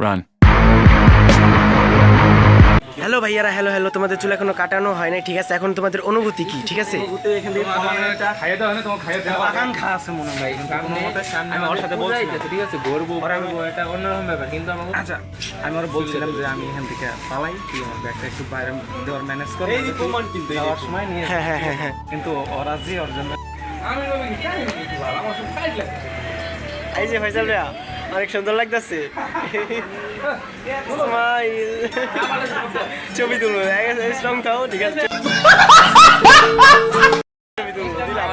Run. Hello ভাইয়ারা, hello hello, তোমাদের চুল এখনো কাটানো হয় নাই, ঠিক আছে? এখন তোমাদের অনুভূতি কি, ঠিক আছে? আকাঙ্ক্ষা আছে মনে হয়, আমি ওর সাথে বলছিলাম ঠিক আছে ঘুরবো এটা অন্যরকম ব্যাপার, কিন্তু আমাকে আচ্ছা আমি ওরা বলছিলাম যে আমি এখান থেকে পালাই, তুই আমার ব্যাগটা একটু বাইরে দেওয়ার ম্যানেজ কর, যাওয়ার সময় নিয়ে হ্যাঁ হ্যাঁ হ্যাঁ হ্যাঁ। কিন্তু ওরা যে ওর জন্য এই যে ফয়সাল ভাইয়া, অনেক সুন্দর লাগতেছে। স্মাইল, ছবি তুলবো, স্ট্রং থাও, ঠিক আছে? ছবি তুলবো, দিলাম।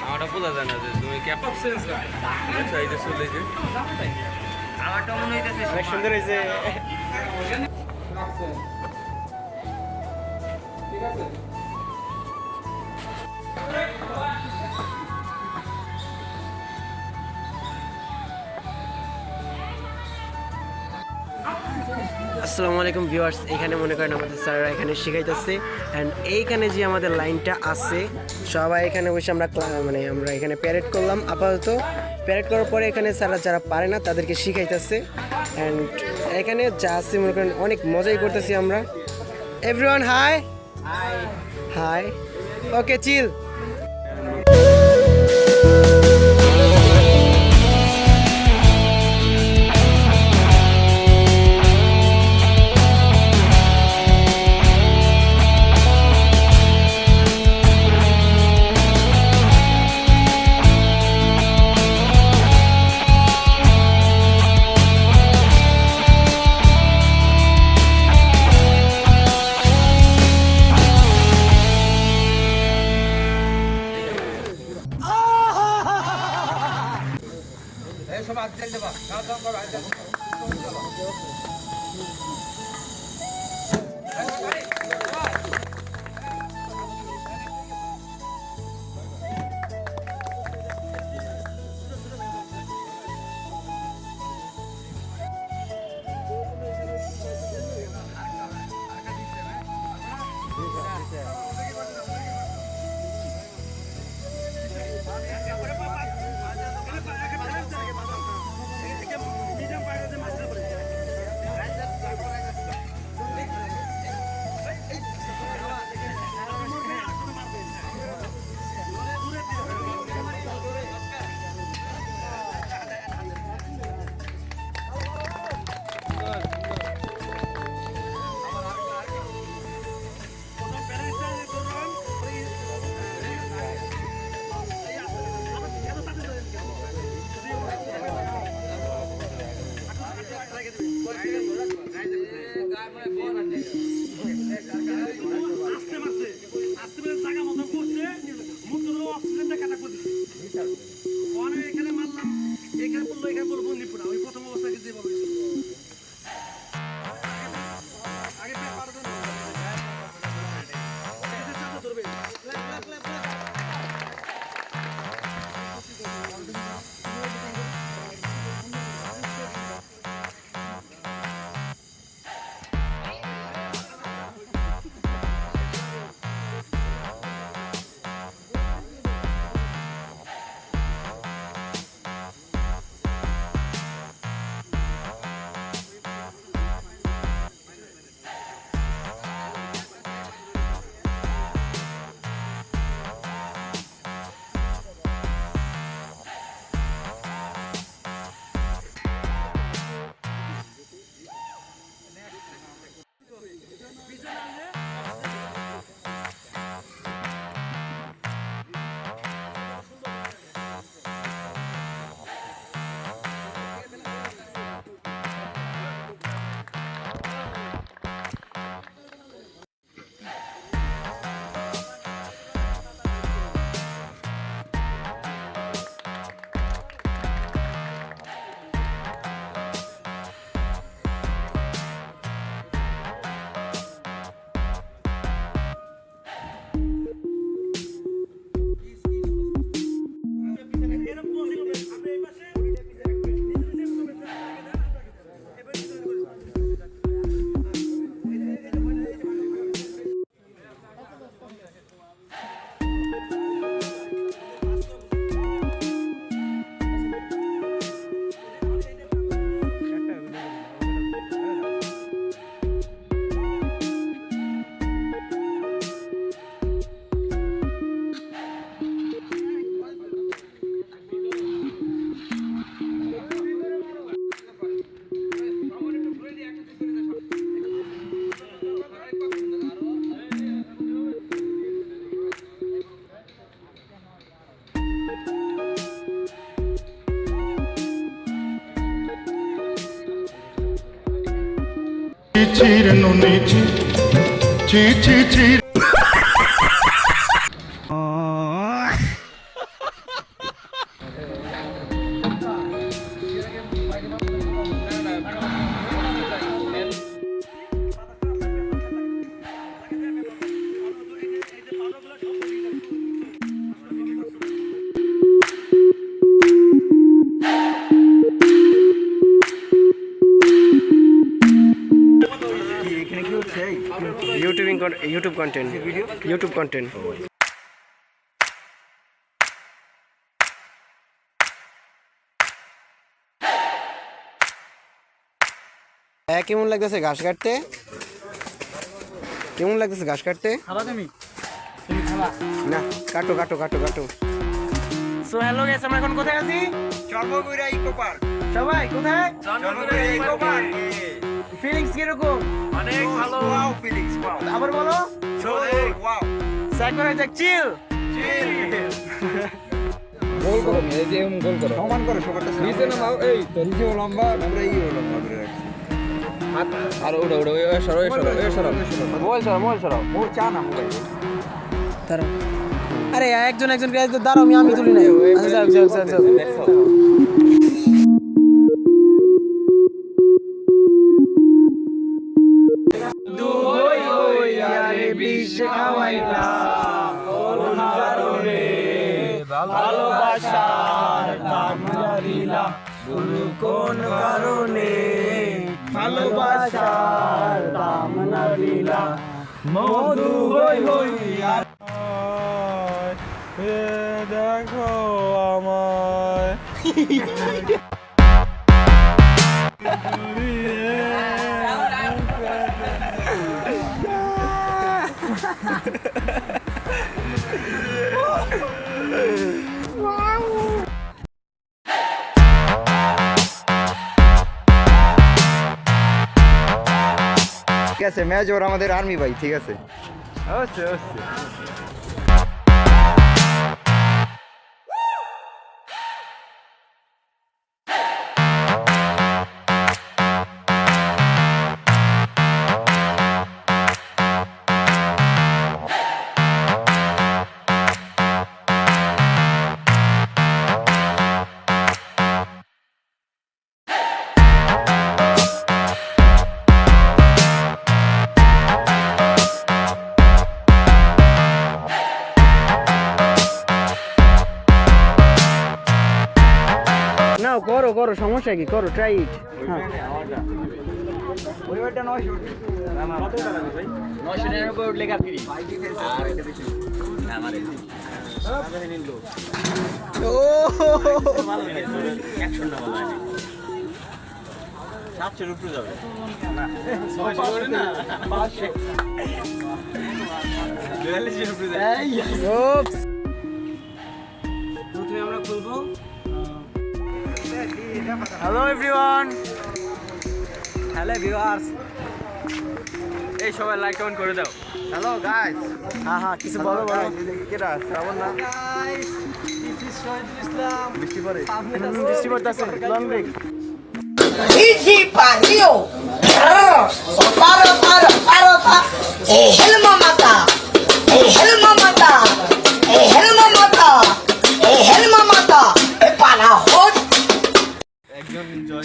আমারটা বোঝা যায় না যে তুমি ক্যাপটপ সেন্স সাইডে চলে যে আমারটা মনে হইতেছে অনেক সুন্দর হয়েছে। ঠিক আছে। আসসালামু আলাইকুম ভিউয়ার্স, এখানে মনে করেন আমাদের স্যাররা এখানে শেখাইতেছে, অ্যান্ড এইখানে যে আমাদের লাইনটা আছে সবাই এখানে বসে আমরা আমরা এখানে প্যারেড করলাম। আপাতত প্যারেড করার পরে এখানে স্যাররা যারা পারে না তাদেরকে শিখাইতেছে, অ্যান্ড এখানে যা আছে মনে করেন অনেক মজাই করতেছি আমরা। এভরিওয়ান হাই হাই, ওকে চিল। চির নুনি চির ইউটিউব কন্টেন্ট কেমন লাগতেছে ঘাস কাটতে? না, কাটো কাটো কাটো কাটো। সো হ্যালো গাইস, আমরা এখন কোথায় আছি? চর্মগুড়া ইকো পার্ক। সবাই কোথায়? চর্মগুড়া ইকো পার্ক। ফিলিংস কিরকম? অনেক ভালো। Wow feelings, wow. আবার বলো। ওয়াও। সাইকেল যাক চিল। গোল করো, এই যে গোল করো। সমান করো সবারটা। নিচে নামাও, এই তো নিচে লম্বা, আমরা এই লম্বা করে রাখছি। হাত আর ওড়া সরো। মোবাইল সরো। ও চা না মোবাইল। দাঁড়াও। আরে একজন দাঁড়াও, আমি তুলি না। আচ্ছা যাও। ভালোবাসার দাম জানিলা কোন কারণে, ভালোবাসার দাম না দিলা মধু হই দেখো আমায়। ঠিক আছে, মেজর আমাদের আর্মি ভাই, ঠিক আছে। নাও করো, সমস্যা কি? করো, ট্রাই ইট। হ্যাঁ, ওইটা 900 কত টাকা ভাই? 999 উঠলে কা ফ্রি। আর এটা দেখি আমারে নিল। ও ভালো লাগে 100 না ভালো লাগে। 700 উপরে যাবে না 600 না 500 42 উপরে যাবে। ওপস, প্রথমে আমরা খুলবো। হ্যালো এভরিওয়ান, হ্যালো ভিউয়ার্স, এই সবাই লাইক কমেন্ট করে দাও। হ্যালো গাইস, হ্যাঁ কিছু বলো। কেডা শ্রাবণ না? Guys, this is Shahidul Islam. বৃষ্টি পড়ে। বৃষ্টি পড়তেছে, long break. Easy pariu. Para. Helma mata. Para hot.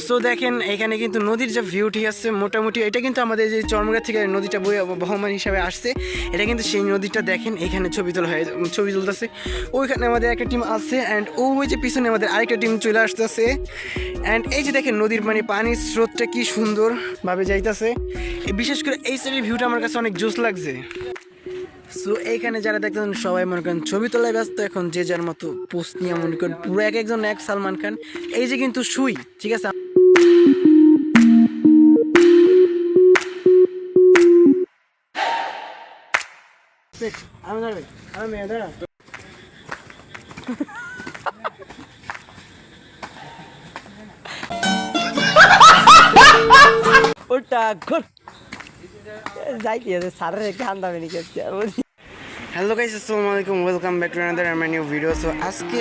So দেখেন এখানে কিন্তু নদীর যে ভিউটি আছে মোটামুটি, এটা কিন্তু আমাদের যে চরমুড়া থেকে নদীটা বহমান হিসাবে আসছে, এটা কিন্তু সেই নদীটা। দেখেন এখানে ছবি তুলতেছে। ওইখানে আমাদের একটা টিম আছে, অ্যান্ড ওই যে পিছনে আমাদের আরেকটা টিম চলে আসতেছে। অ্যান্ড এই যে দেখেন নদীর পানির স্রোতটা কি সুন্দরভাবে যাইতেছে। বিশেষ করে এই সাইডের ভিউটা আমার কাছে অনেক জোস লাগছে। সো এইখানে যারা দেখতেন সবাই মনে করেন ছবি তোলায় ব্যস্ত, এখন যে যার মতো পোস্ট নিয়ে মনে করেন পুরো একজন এক সালমান খান। এই যে কিন্তু শুই, ঠিক আছে। ওটা ঘর যাইতে আছে সারের একটা হান্দা মেনি করছে। হ্যালো গাইস, আসসালামু আলাইকুম, welcome back to another new video. So আজকে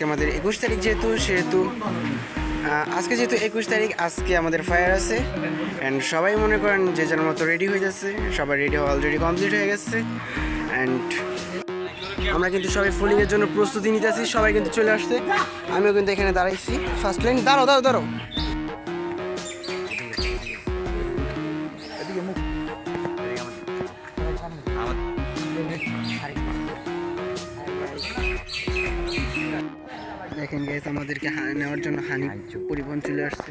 আমাদের 21 তারিখ যেহেতু, সেহেতু আজকে যেহেতু 21 তারিখ, আজকে আমাদের ফায়ার আছে অ্যান্ড সবাই মনে করেন যে যার মতো রেডি হয়ে যাচ্ছে, সবাই রেডি হওয়া অলরেডি কমপ্লিট হয়ে গেছে অ্যান্ড আমরা কিন্তু সবাই ফুলিংয়ের জন্য প্রস্তুতি নিতেছি, সবাই কিন্তু চলে আসছে। আমিও কিন্তু এখানে দাঁড়াইছি ফার্স্ট লাইন। দাঁড়াও দাঁড়াও দাঁড়াও। দেখেন গাইস, আমাদেরকে নেওয়ার জন্য হানি পরিবহন চলে আসছে।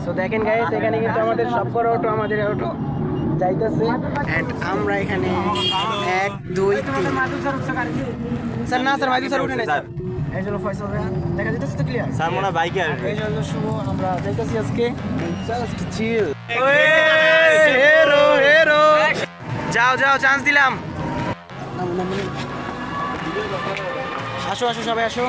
সো দেখেন গাইস, এখানে কিন্তু আমাদের সবকর অটো, আমাদের অটো যাইতেছে এন্ড আমরা এখানে 1 2 3 স্যার না স্যার মাইদু স্যার উঠে নাই স্যার। এই জন্য ফয়সাল ভাই দেখা যাচ্ছে তো ক্লিয়ার স্যার মনে বাইকে এই জন্য শুভ আমরা যাইতেছি আজকে জাস্ট চিল। হেরো হেরো যাও যাও, চান্স দিলাম। আসো আসো সবাই আসো।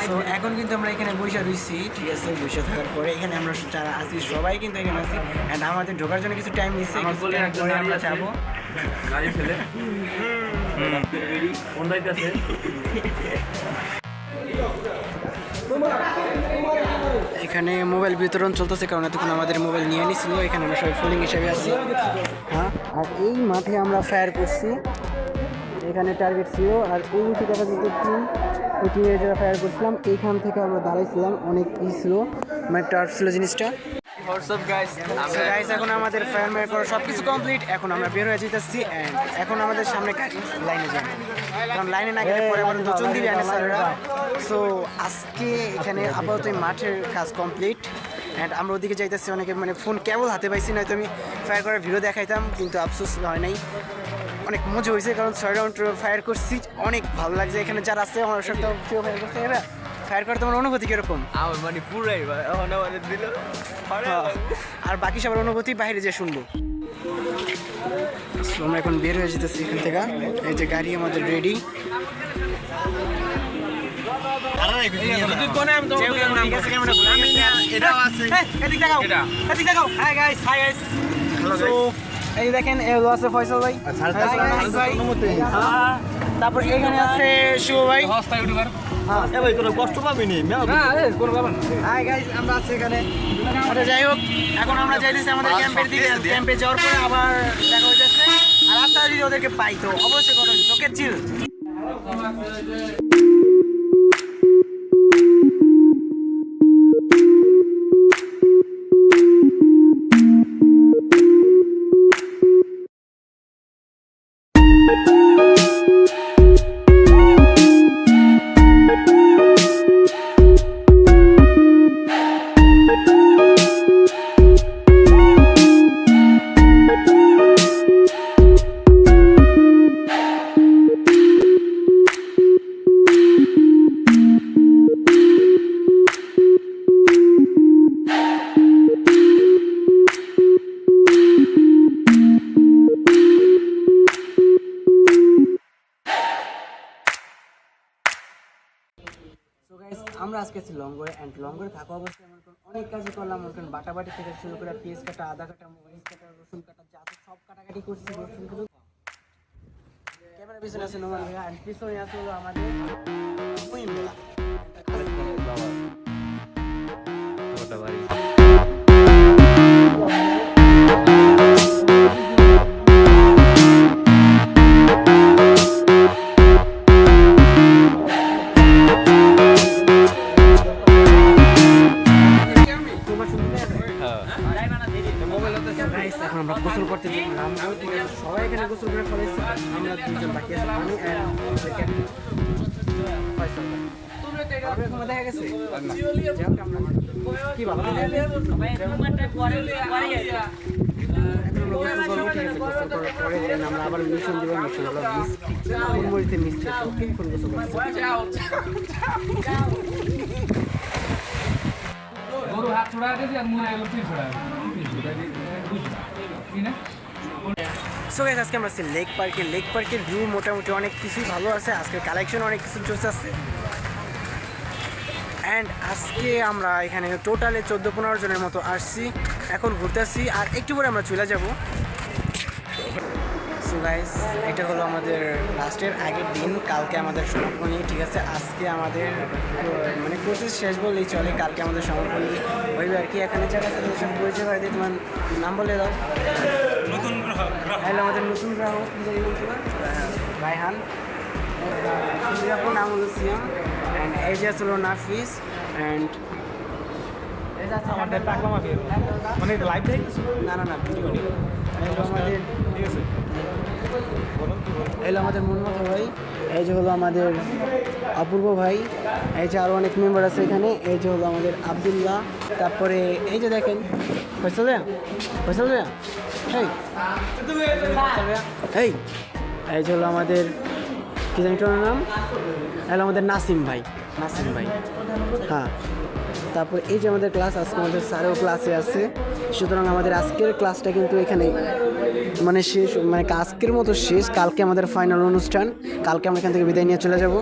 তো এখন কিন্তু আমরা এখানে বসে রয়েছি, ঠিক আছে। বসে থাকার পরে এখানে আমরা যারা আছি সবাই কিন্তু এখানে আছি অ্যান্ড আমাদের ঢোকার জন্য কিছু টাইম নিচ্ছে, পরে আমরা যাবো। এখানে মোবাইল বিতরণ চলতেছে, কারণ এতক্ষণ আমাদের মোবাইল নিয়ে নিছিল। এখানে আমরা সবাই ফুলিং হিসাবে আছি। হ্যাঁ, আর এই মাঠে আমরা ফায়ার করছি। এখানে টার্গেট ছিল আর ওই উঠে দেখা যেত টিম, ওই টিমে যারা ফায়ার করছিলাম এইখান থেকে আমরা দাঁড়াইছিলাম। অনেক ছিল, মানে টার্ফ ছিল জিনিসটা। গাইস এখন আমাদের ফায়ার মার করা সব কিছু কমপ্লিট। এখন আমরা বের হয়ে যেতেছি অ্যান্ড এখন আমাদের সামনে লাইনে যাবো, কারণ লাইনে না গেলে পরে আবার নতুন দিবি আনে স্যাররা। সো আজকে এখানে আপাতত মাঠের কাজ কমপ্লিট অ্যান্ড আমরা ওদিকে যাইতেছি। অনেকে মানে ফোন কেবল হাতে পাইছি, নয়তো আমি ফায়ার করার ভিডিও দেখাইতাম, কিন্তু আফসোস হয় নাই। অনেক মজা হয়েছে, কারণ 6 রাউন্ড ফায়ার করছি, অনেক ভালো লাগছে। এখানে যারা আছে আমার সাথে ফায়ার করছে, এরা ফায়ার করতে আমার অনুভূতি কিরকম? আমার মানে পুরাই দিল। আর বাকি সবার অনুভূতি বাইরে যে শুনবো। আমরা এখন বের হয়ে যেতেছি এখান থেকে। এই যে গাড়ি আমাদের রেডি। এই দেখেন এগুলো আছে ফয়সাল ভাই, তারপর এখানে আছে শুভ ভাই। কষ্ট পাবি নি হাই গাইস, আমরা আছি এখানে। আচ্ছা যাই হোক, এখন আমরা যাইতেছি আমাদের ক্যাম্পের দিকে। ক্যাম্পে যাওয়ার পরে আবার দেখা হইতেছে। আর রাস্তায় যদি ওদেরকে পাই তো অবশ্যই কথা হচ্ছে। ওকে চিল। সো গাইস, আমরা আজকে আছি লঙ্গরে অ্যান্ড লঙ্গরে থাকা অবস্থায় মনে করেন অনেক কাজই করলাম। মনে করেন বাটাবাটি থেকে শুরু করে পেঁয়াজ কাটা, আদা কাটা, মরিচ কাটা, রসুন কাটা, যা আছে সব কাটাকাটি করছি। রসুন কিন্তু ক্যামেরার পিছনে আছে নোমান ভাইয়া অ্যান্ড পিছনে আছে হলো আমাদের মুহিম ভাইয়া। এখন আমরা গোসল করতে দিলাম, সবাই এখানে গোসল করে ফেলেছি। আমরা দুজন বাকি আছি, আমি দেখা গেছে কি ভালো পরে আমরা আবার মিশন দিব। মিশন হলো মরিতে মিষ্টি আছে। ওকে, এখন গোসল করছি। হাত ছড়া দিয়ে আর মুড়ে গেল পিছ ছড়া সো গাইস, আজকে আমরা আছি লেক পার্কে। লেক পার্কের ভিউ মোটামুটি অনেক কিছুই ভালো আছে। আজকের কালেকশন অনেক কিছু চলছে আছে অ্যান্ড আজকে আমরা এখানে টোটালে 14-15 জনের মতো আসছি। এখন ঘুরতে আসছি আর একটু পরে আমরা চলে যাব। সো সো গাইস এটা হলো আমাদের লাস্টের আগের দিন, কালকে আমাদের সমাপনী, ঠিক আছে। আজকে আমাদের মানে কোর্সেস শেষ বললেই চলে, কালকে আমাদের সমাপনী হইবে আর কি। এখানে যারা তাদের সব পরিচয় করে দিই, তোমার নাম বলে দাও। হ্যালো, আমাদের নতুন গ্রাহক রায়হান, আপনার নাম হলো সিয়াম, অ্যান্ড এই যে হলো নাফিস, অ্যান্ড আমাদের টাকলামা দিয়ে মানে লাইভ দেখতেছি না না না ভিডিও। আমাদের এলো আমাদের মনমতো ভাই, এই যে হলো আমাদের অপূর্ব ভাই, এই যে আরও অনেক মেম্বার আছে এখানে, এই যে হলো আমাদের আবদুল্লাহ, তারপরে এই যে দেখেন ফয়সাল ভাইয়া, ফয়সাল ভাইয়া, এই এই এই যে হলো আমাদের কী জানি তোর নাম, এলো আমাদের নাসিম ভাই, নাসিম ভাই, হ্যাঁ। তারপর এই যে আমাদের ক্লাস, আজকে আমাদের স্যারও ক্লাসে আছে, সুতরাং আমাদের আজকের ক্লাসটা কিন্তু এখানে মানে শেষ, মানে আজকের মতো শেষ। কালকে আমাদের ফাইনাল অনুষ্ঠান, কালকে আমরা এখান থেকে বিদায় নিয়ে চলে যাব।